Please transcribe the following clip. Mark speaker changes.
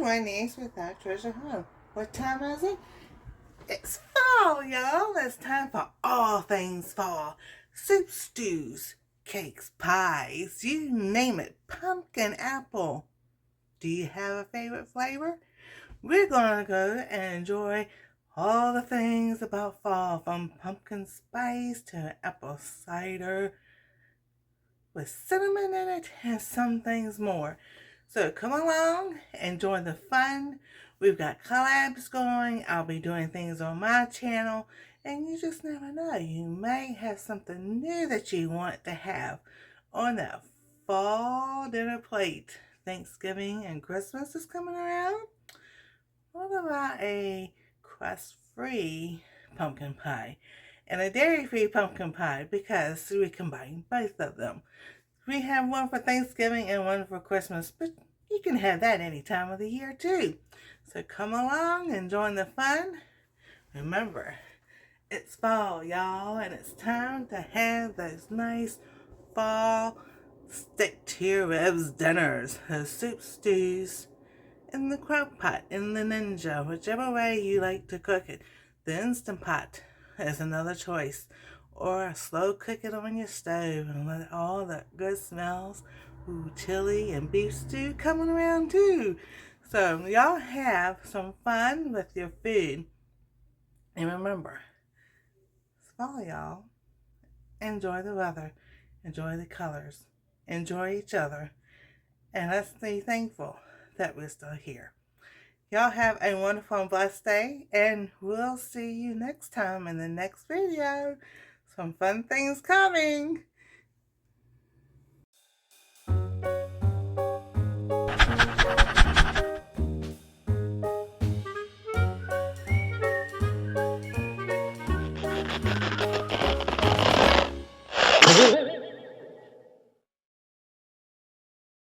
Speaker 1: my niece without treasure home. What time is it? It's fall, y'all. It's time for all things fall. Soup, stews, cakes, pies, you name it. Pumpkin apple. Do you have a favorite flavor? We're going to go and enjoy all the things about fall, from pumpkin spice to apple cider with cinnamon in it and some things more. So come along and join the fun. We've got collabs going. I'll be doing things on my channel, and you just never know. You may have something new that you want to have on that fall dinner plate. Thanksgiving and Christmas is coming around. What about a crust-free pumpkin pie and a dairy-free pumpkin pie, because we combine both of them? We have one for Thanksgiving and one for Christmas, but you can have that any time of the year too. So come along and join the fun. Remember, it's fall, y'all, and it's time to have those nice fall stick-to-your-ribs dinners, those soup stews, in the crock pot, in the Ninja, whichever way you like to cook it. The Instant Pot is another choice. Or slow cook it on your stove and let all the good smells, chili and beef stew, coming around too. So y'all have some fun with your food. And remember, it's fall, y'all. Enjoy the weather. Enjoy the colors. Enjoy each other. And let's be thankful that we're still here. Y'all have a wonderful and blessed day, and we'll see you next time in the next video. Some fun things coming.